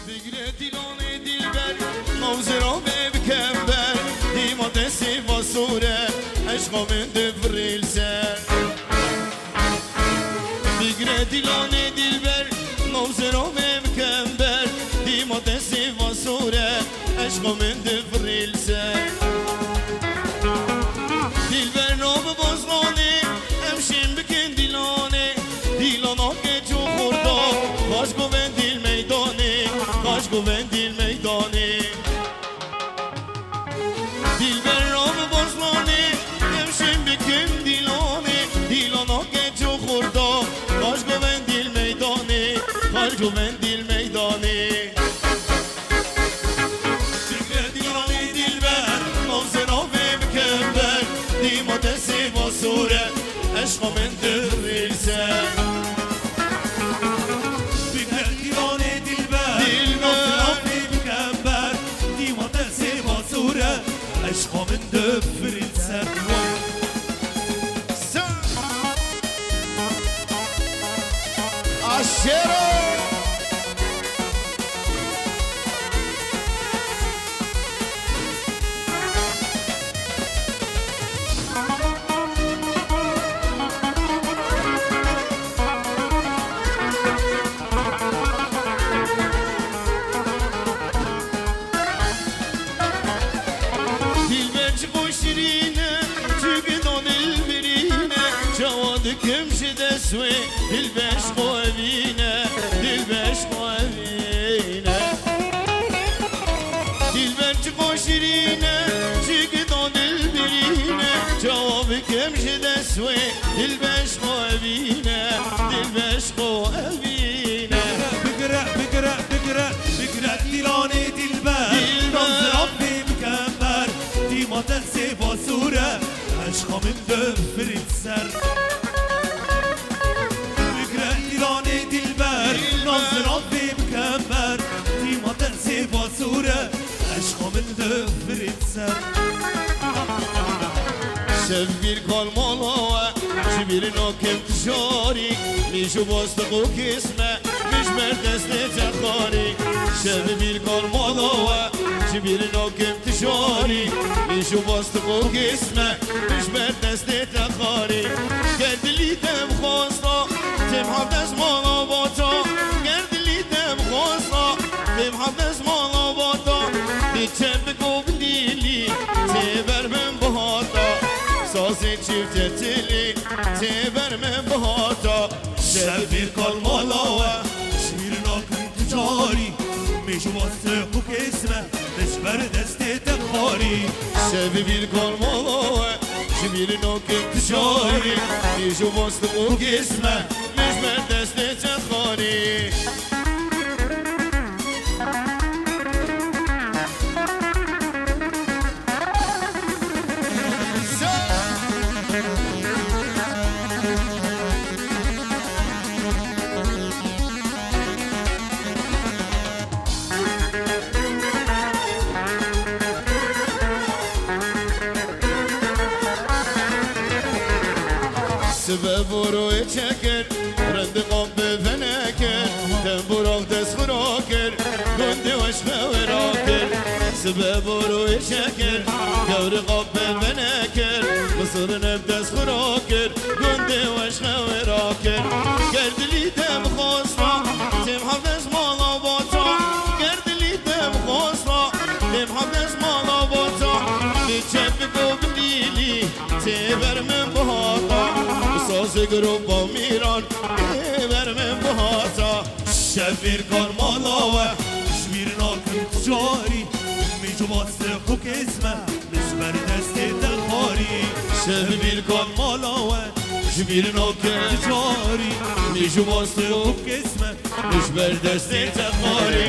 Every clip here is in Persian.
بگره دیلان دیلبر نوزرا بکمبر دیما دستی و سوره عشقا من دفریل سر بگره دیلان دیلبر نوزرا بکمبر دیما دستی و سوره عشقا من دفریل سر دیلبر نام بازمانه همشین بکن دیلانه دیلانا که جو خوردا باش گوین دیل میدانه باش گوین دیل میدانه دیلبر نام بازمانه همشین بکن دیلانه دیلانا که جو خوردا باش گوین دیل میدانه باش گوین دیل میدانه بگره دیلانه دیلبر نوزرا بکمبر دیما دستی با سوره عشقا من دریل سر بگره دیوانه دلبر نوزرا بکمبر دیما دستی با سوره عشقا من دفریل سر عشرة dilberci boşirine çıgıdan elverine cavadı kimse de sue dilbeş koevine dilbeş koevine dilberci boşirine çıgıdan elverine cavadı kimse de sue dilbeş koevine dilbeş koevine بگره دیلانه دلبر نوزرا بکمبر دیما دستی با سوره عشقا من دفریل سر بگره دیلانه دلبر نوزرا بکمبر دیما دستی با سوره عشقا من دفریل سر شب bir kalmalı şibirin o kem tişari Mişu bastık o kesme Miş merdesne tekhari Şeb bir kalmalı şibirin o kem tişari Mişu bastık o kesme Miş merdesne tekhari Gerdili dem khasta Tem havdez mala bata Gerdili dem khasta Tem havdez mala bata Diçem goblili Teber ben bahata Sazı çift etili Teberme bahata شب bir kalmalı şiirin akın ticari میشو واسه خوک اسمه بشبر دست تخاری Şebi bir kalmalı Şibirin o kentişari Nişu bastı o kesme Mecmer deste çekhari Sebep vuruyu çeker Rendi kapı feneker Temburak deskhuraker Göndü aşkı veraker Sebep vuruyu çeker Gavri kapı feneker Mısırın hep deskhuraker Göndü aşkı veraker Gerdili dem khosra Tem havdez mala bata Gerdili dem khosra Tem havdez mala bata Biçep goblili Teber men bahata Sazı gruba miran Teber men bahata شب bir kalmalı şiirin akın ticari میشو واسه خوک اسمه بشبر دست تخاری شب bir kalmalı Şibirin o ticari Nişu bastı خوک اسمه Nişber desti tekhari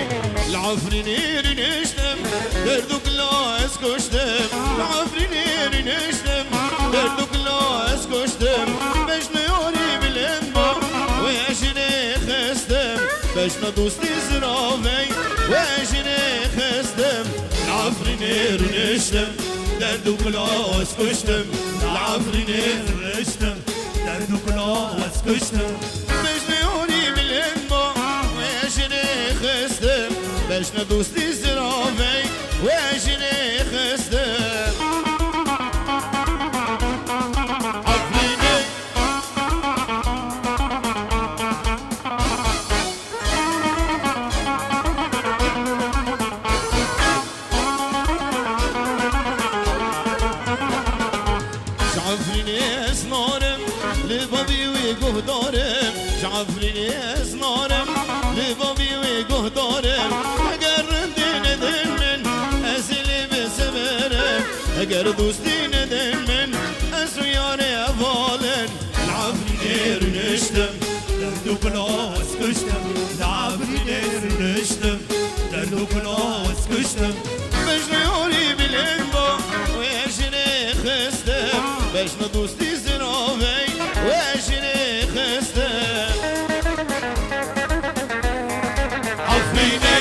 L'afrin erin eştem Derduk la es koştem L'afrin erin eştem Derduk la es koştem Beşne yori bilen ba Ve eşine khestem Beşne dosti zravey Ve eşine khestem L'afrin erin eştem Derduk la es koştem العفرين رشتم درد و کلا از کشتم مجنونی بالانبا ويشني خستم باش ندوس دي زرافي واجني خستم عفريني شعفريني اسنارم لبابي ويقه دارم شعفريني اسنارم لبابي ويقه دارم اگر دین دل من ازلی بسبرم اگر دوست دین دل من از یار اولن العفريني رنشتم دردو بلاس كشتم العفريني رنشتم دردو بلاس كشتم باش نهاري بالانبا ويشني خستم باش ندوستي زرافي ويشني خستم عفريني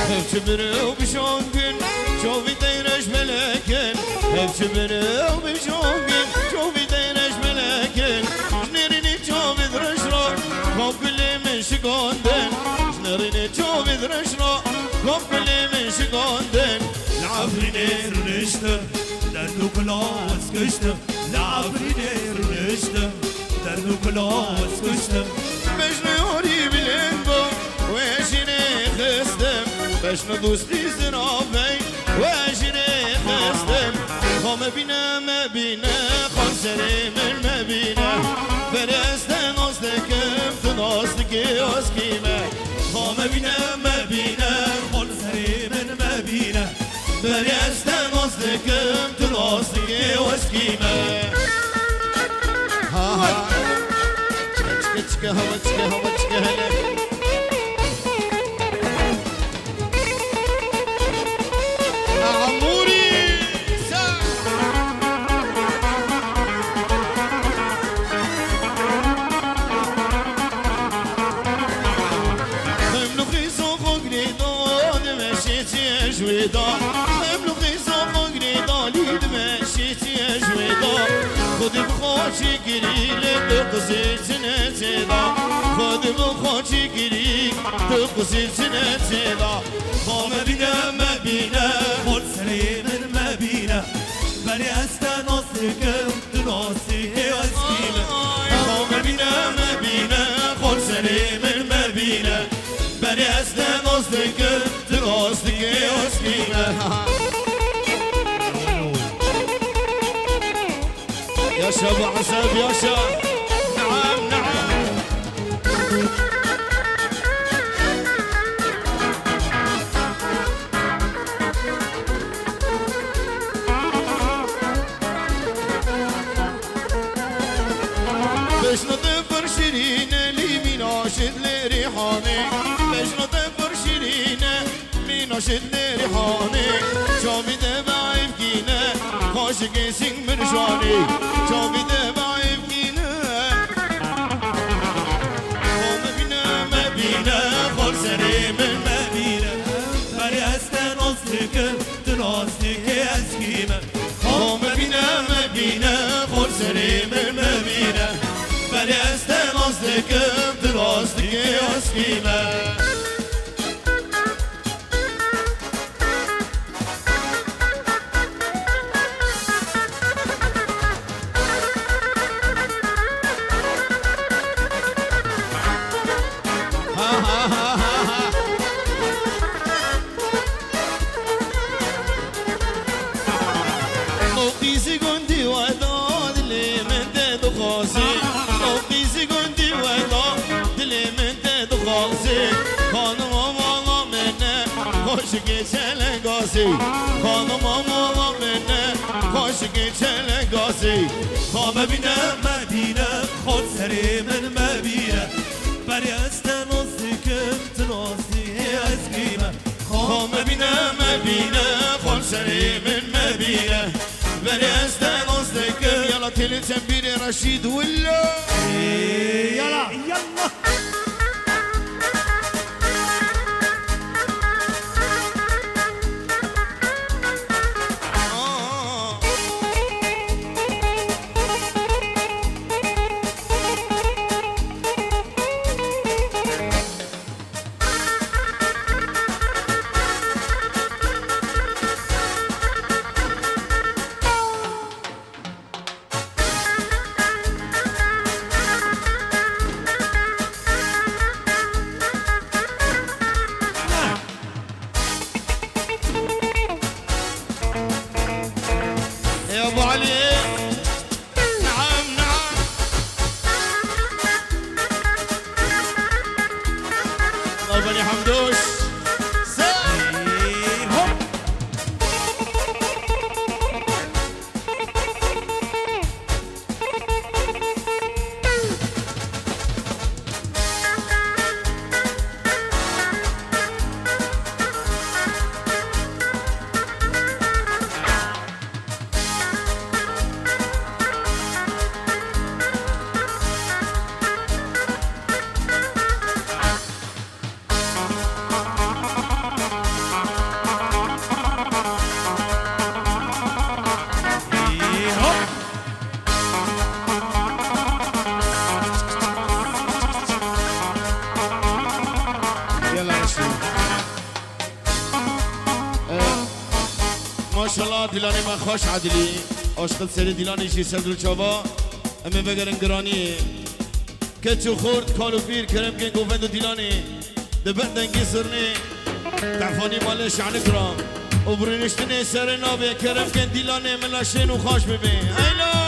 هفشبرو بشوقن شوفي ديرش ملكن هفشبرو بشوقن شوفي ديرش ملكن جنريني شوفي درشرو خوب كل من شقوندن جنريني شوفي درشرو خوب كل من شقوندن العفريني رنشتم دردو بلاس كشتم العفريني رنشتم دردو بلاس كشتم باش نهاري بالانبا ويشني خستم باش ندوستي زرافي ويشني خستم خام بينا ما بينا خسري من ما بينا فرستن أصدكم تناصدك أسكيمة خام بينا ما بينا خل سري من ما بينا فرستن أصدكم تناصدك أسكيمة ها ها تشكا تشكا هوا تشكا هوا تشكا هلا عموري مملوكي صوفو قريدان مشيتي جويدا مملوكي صوفو قريدان ليد مشيتي جويدا خذ بخوشي قريل تقصير سنتيدا خذ بخوشي قريل تقصير سنتيدا خام بينا ما بينا خل سري من ما بينا بني استناصكم تناصي اسكيمة خام بينا ما بينا خل سري من ما بينا بني استناصكم تناصي اسكيمة يا شباب عساب يا شباب نعم نعم باش نطفر شيرين لي مين عاشد لي ريحاني باش نطفر شيرين مين عاشد لي ريحاني شوفي دابا يبكينا خاشق سين من جواني شوفي دابا يبكينا وما بينا ما بينا خل سري من ما بينا بني استناصكم تناصي اسكيمة وما بينا ما بينا خل سري من ما بينا بني استناصكم تناصي اسكيمة موقي سكندي ولا دلي من تدو خاصي موقي سكندي ولا دلي من تدو خاصي خانم ماما منه خوشگی چلنگاسی خانم ماما منه خوشگی چلنگاسی خواب ببینم مدینه خود سری من مبینه بری از تناسی کم تناسی از قیمه خواب ببینم مبینه خود سری من مبینه بری از تناسی کم یلا تلی تنبیر رشید ولا يلا يلا ماشالله دیلانی من خوش عدلی عاشق سری دیلانی جی سردل چاوا امی بگرن گرانی که چو خورد کالو پیر کرم که گوفند دیلانی دبندنگی سرنی تفانی مال شعن کرام و برینشتنی سر نابه کرم که دیلانی ملاشین و خوش ببین ایلا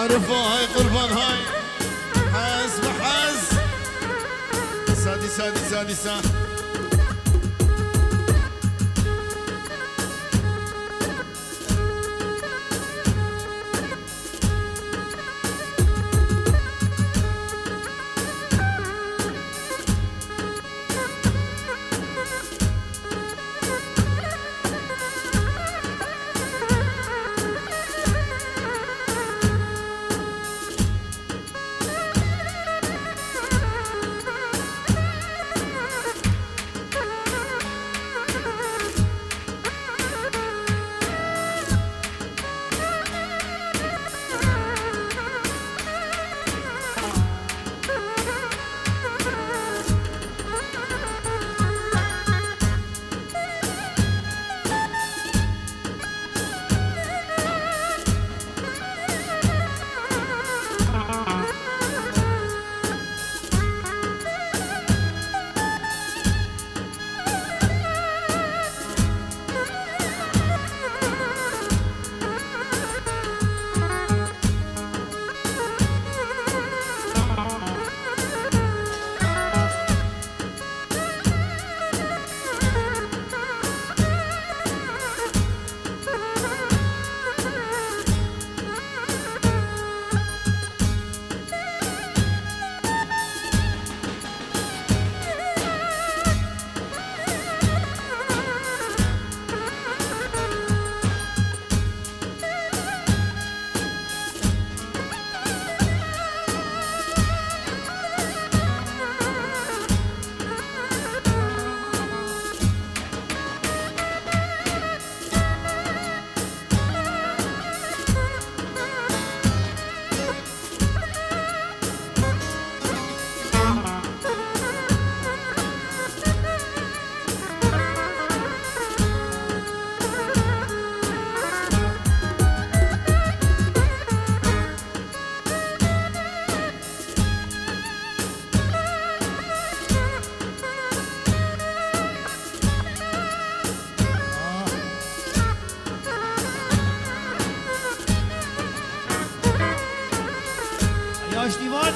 عرفوا هاي قربان هاي حز بحز سادي سادي سادي سادي تاش دیوان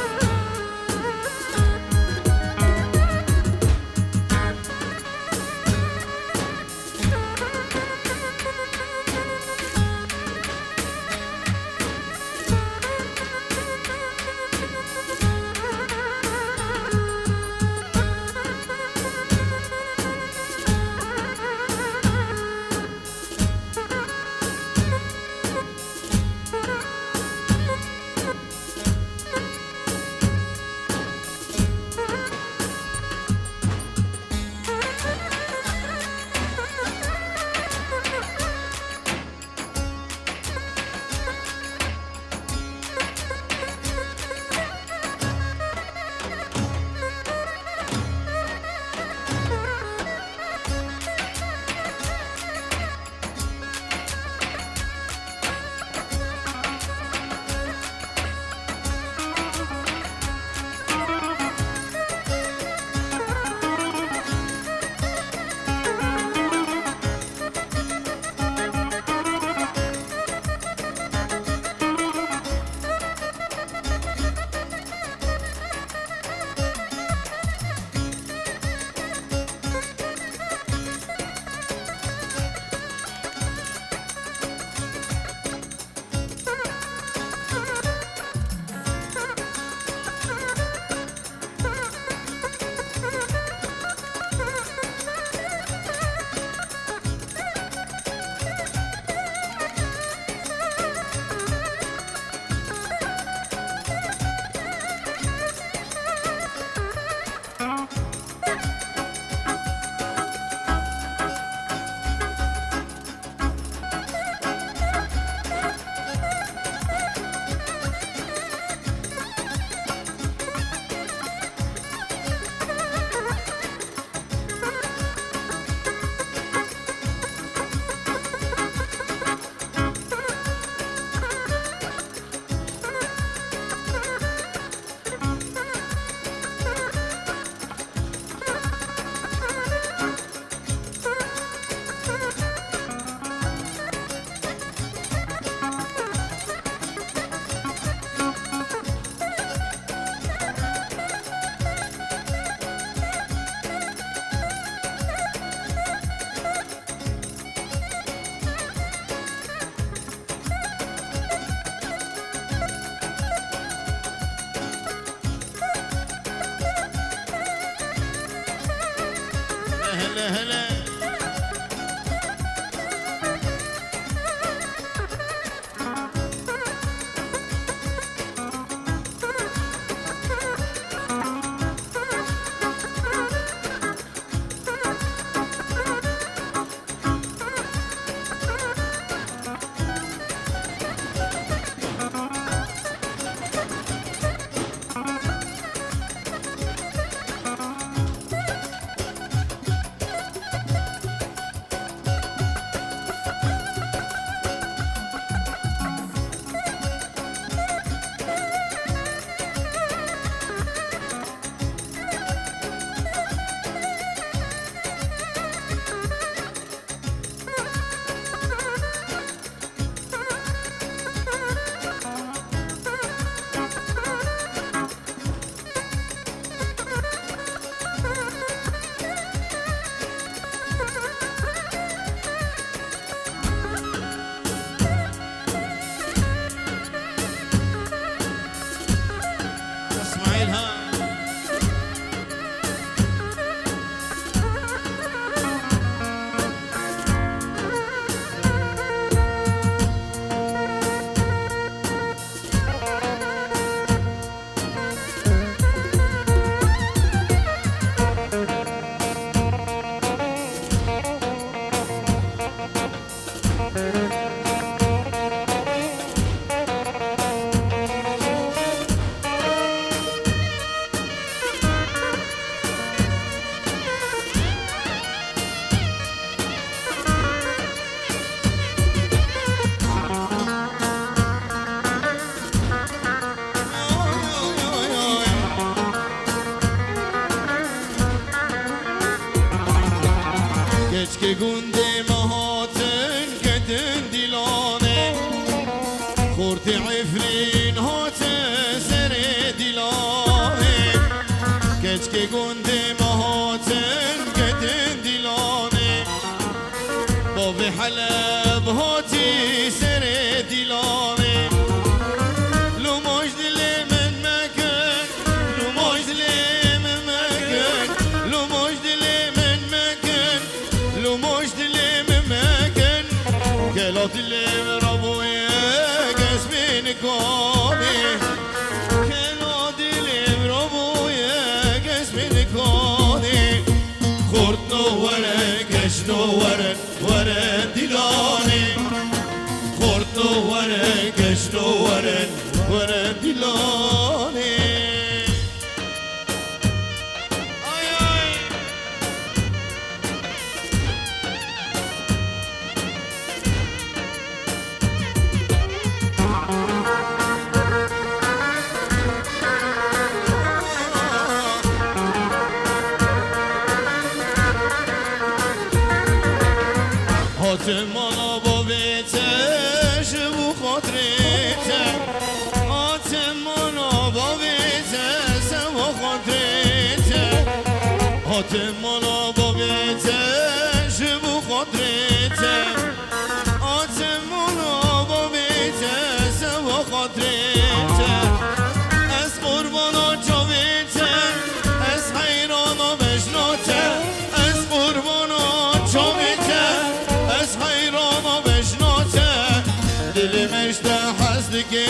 هلا هلا حلب هاتي سر دلاني لو مجد من مكان لو مجد من مكان لو مجد من مكان لو مجد من مكان كلات اللي ربويا قسمين كامي كلات اللي ربويا قسمين كامي خورتو ورا كشنو ورا دلاني خورتو ورا كشنو ورا دلاني آي آي هاتم انا با بیتش و خاطرته هاتم انا با بیتش و خاطرته هاتم انا با بیتش و خاطرته هاتم انا با بیتش و خاطرته از قربانا جاویته از حیرانا بشناته از قربانا جاویته از حیرانا بشناته دل مشته حزدگی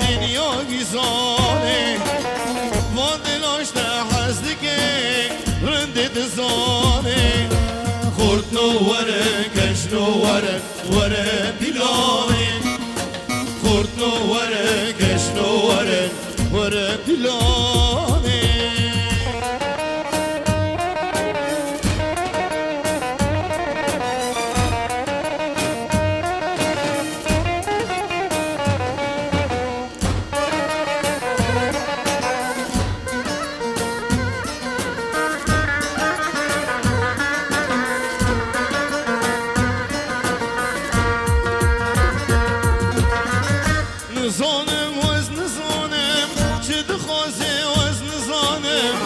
دنیا گیزانه و دلاشته حزدگی رنده دزانه خورد نوره کش نوره دلانه خورد نوره کش نوره دلانه نزانم وز نزانم چه دخوازه وز نزانم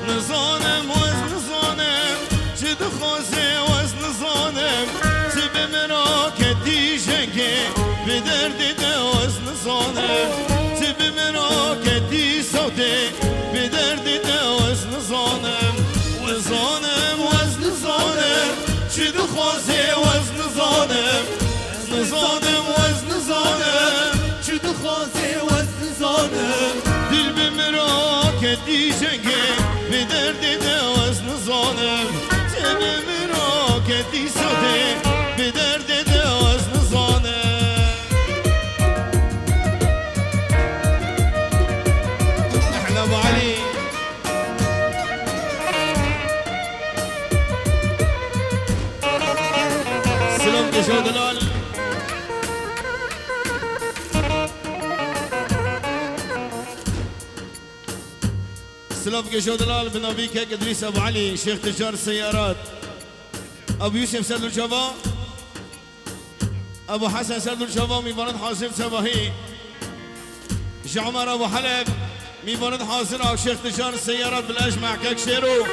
نزانم وز نزانم چه دخوازه وز نزانم چه به مراکت دیشنگه به درد ده وز نزانم چه به مراکت دی سوده به درد ده وز نزانم وزانم وز نزانم چه دخوازه وز نزانم نزانم وز نزانم چه دخوازه وزن زانم دل به مراکت دیشنگه به درد دوز نزانم چه به مراکت دی ساده به درد دوز نزانم احنا ابو علي سلام كشو دلال سلام كشو دلال بن ابي كيك ادريس ابو علي شيخ تجار السيارات ابو يوسف سد الشباب ابو حسن سد الشباب ميبارد حاصل سباهي عمر ابو حلب ميبارد حاصل او شيخ تجار السيارات بالاجمع كيك شيرو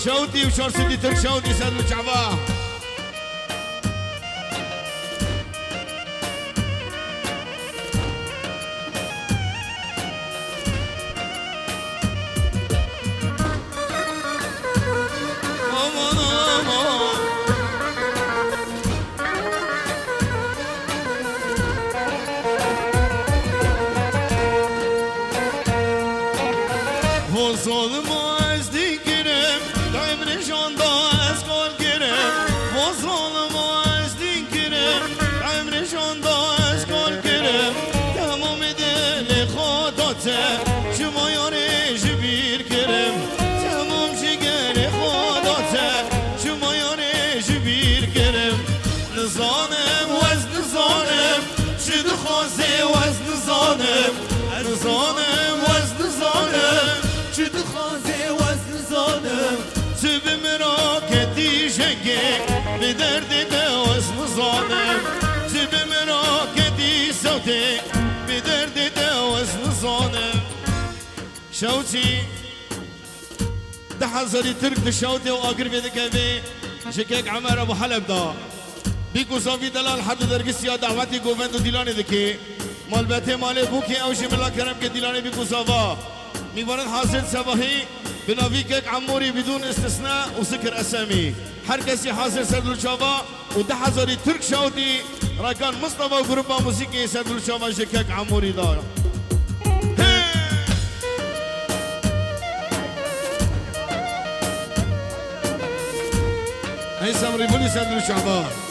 شوتي وشور سيدي ترك شوتي سد الشعباه ظالم از دیگرم دایم نشان دا از کار گرم و ظالم از دیگرم دایم نشان دا از کار گرم تمام دل خوداته شما یاره جبیر گرم تمام شگر خوداته شما یاره جبیر گرم نزانم و از نزانم شد خوازه و از نزانم نزانم و از نزانم چه دخوازه وزن زانم چه به مراکت دیشنگه به درد دوز نزانم چه به مراکت دی سوته به درد دوز نزانم شوتي ده حزري ترك دشوتي واقرب يدك ابي شكيك عمر ابو حلب دا بيكو صافي دلال حد درقسيا دعوتي قوفندو ديلاني دكي مال بيتي مالي بوكي او شملا كرم كي ديلاني بيكو صافا ميبارد حاصل صباحي بنافيكك عموري بدون استثناء وسكر اسامي هركسي حاصل سدل شافا و10,000 ترك شاودي راكان مصطفى وجروبا موسيقي سدل شافا شكك عموري دار هي سمري بولي سدل شافا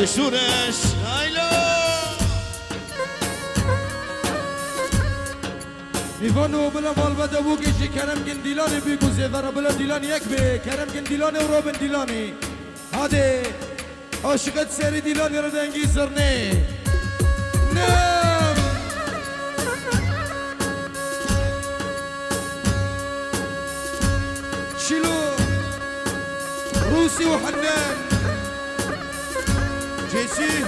شورش هایلو میفانو بلا مال بده بو کشی کرم گن دیلانی بیگو زیدارا بلا دیلانی یک به کرم گن دیلانی و روبن دیلانی هاده عاشقت سری دیلانی رو دنگی سرنه نم شیلو روسی و حنان جيسي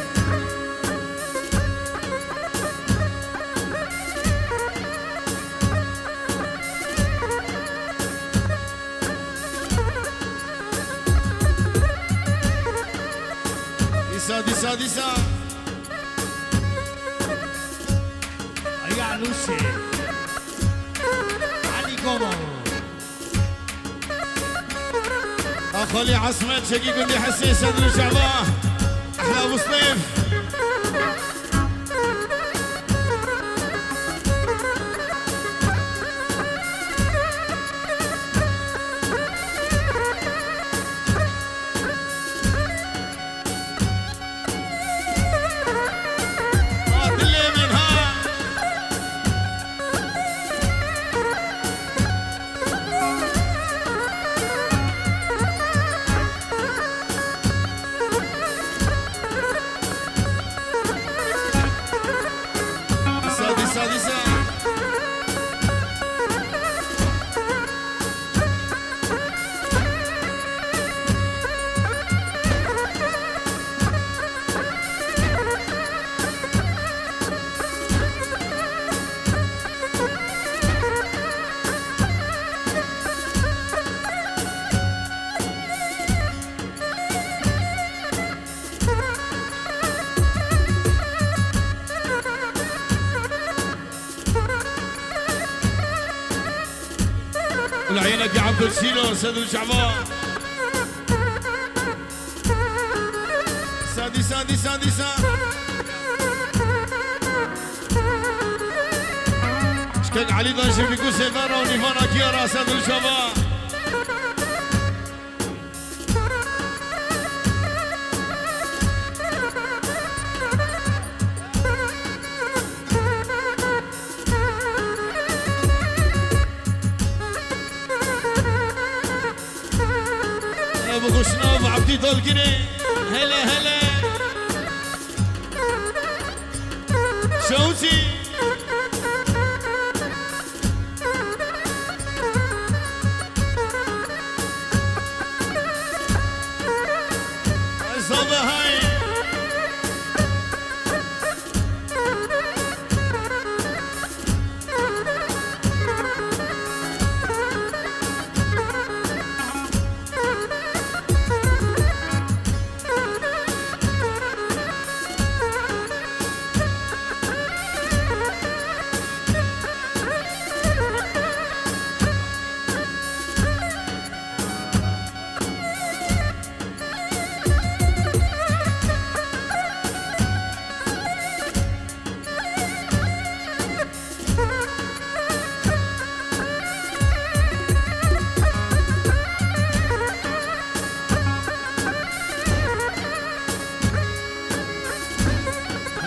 ديسا يا علوشي علي قومو اخولي عصمت شقي يقول لي حسين سدر شعباه احلى ابو سطيف العينك يا عبد الشيلو سيد شعبان سادسة شكاك علي دانشي بيكو سيفارا ونيفانا كيارا سيد الشعبان ابو خشناب عبدي دولقني هلا هلا شوتي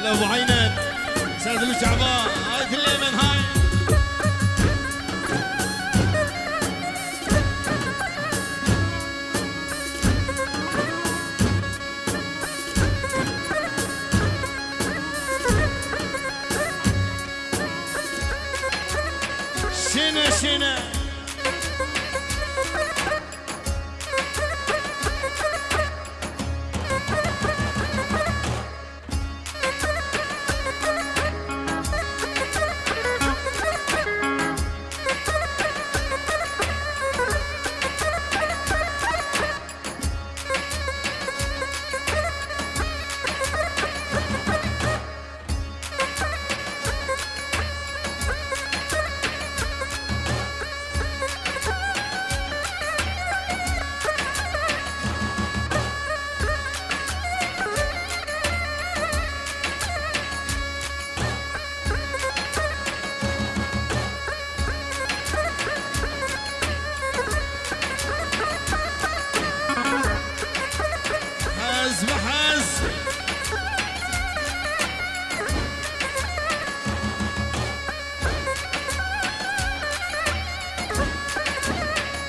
هلا ابو عينت سعد الشعبان هاي اليمن هاي شنا شنا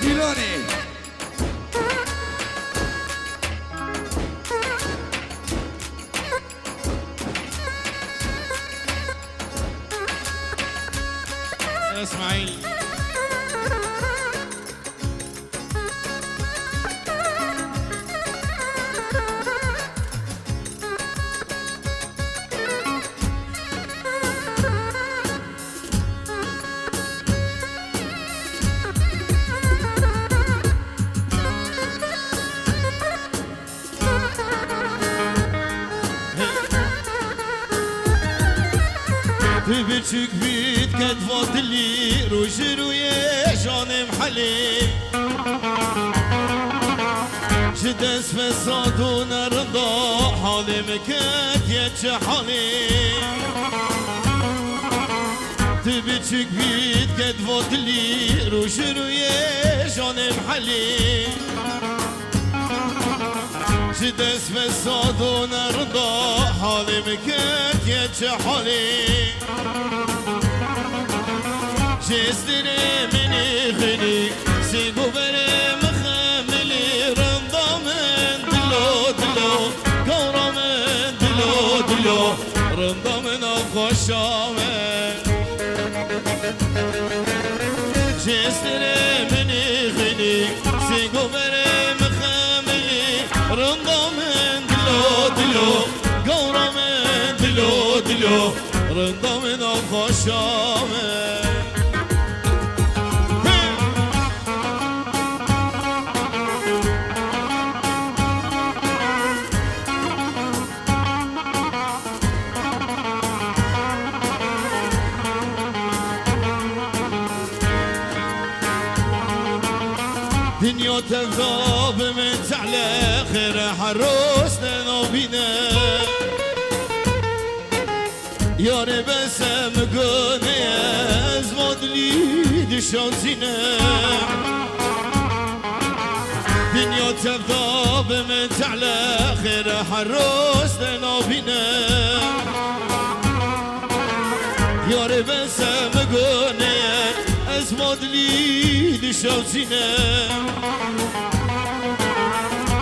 ديلاني اسماعيل بچک بید کدوات لی روش روی جانم حلی جدس فساد و نردا حالم کد یه چه حالی بچک بید کدوات لی روش روی جانم حلی جدس فساد و نردا حالم کد یه چه حالی جستري مني غني سيقو بري مخملي رنضا من دلو دلو كورا من دلو دلو رنضا من الخشامة جستري مني غني سيقو بري مخملي رنضا من دلو دلو كورا من دلو دلو رنضا من الخشامة دنيا تذاب من تعلى خير حروسنا نوبينا يا بس مقوني ازمد لي دشانزينا دنيا تذاب من تعلى خير حروسنا نوبينا يا بس مقوني ازمد لي دشانزينا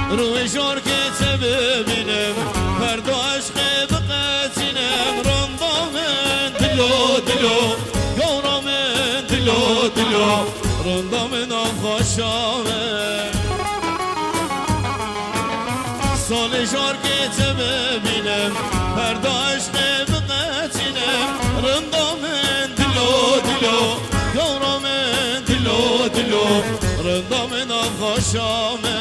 روی جار که چه ببینم فردا عشق بقتینم رندا من دلو دلو گورا من دلو دلو رندا من آخاشامه سال جار که چه ببینم فردا عشق بقتینم رندا من دلو دلو گورا من دلو دلو رندا من آخاشامه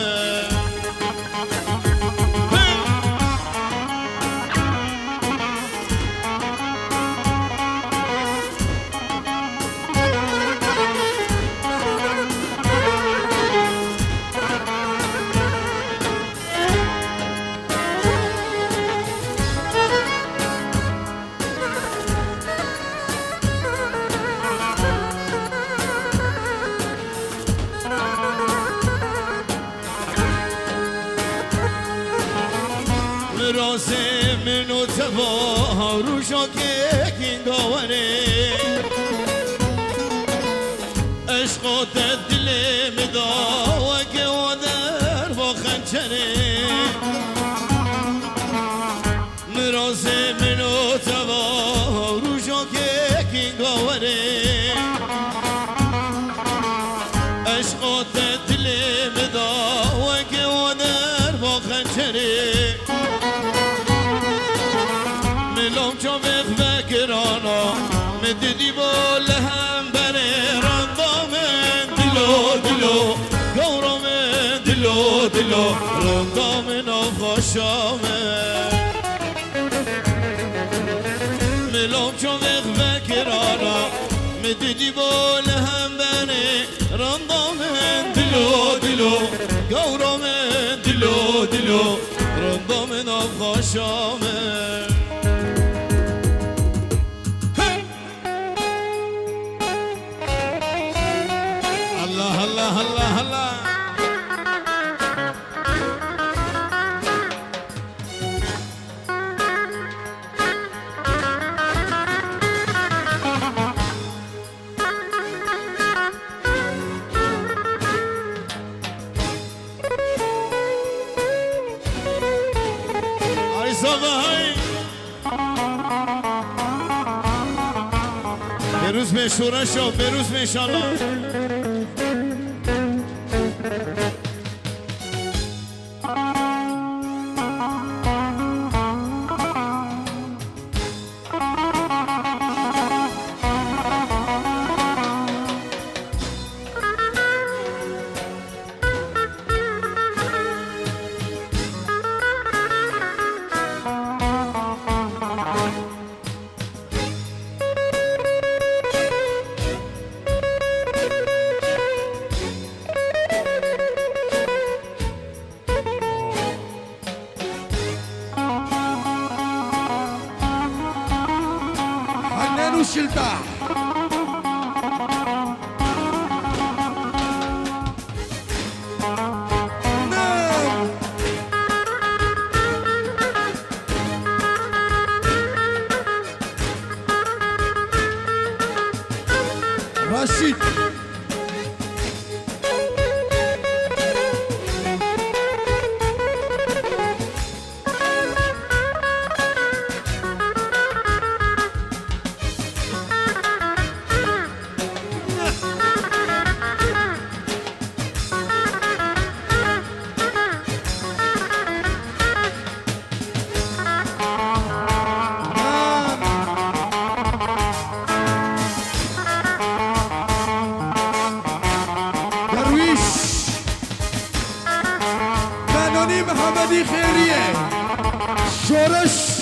مراسم منو تبا رو شاکه کینگاوره عشقات دل مدا و که آدر با خنچره مراسم منو تبا رو شاکه کینگاوره عشقات دل مدا و که آدر با خنچره ملام چاوق بکرانا مددی بول هم بره رندامن دلو دلو گورامن دلو دلو رندامن آفاشامن ملام چاوق بکرانا مددی بول هم بره رندامن دلو دلو گورامن دلو دلو رندامن آفاشامن الله الله الله الله بروز به شورش و بروز به انشالله شلتا رشید محمدی خیریه شورش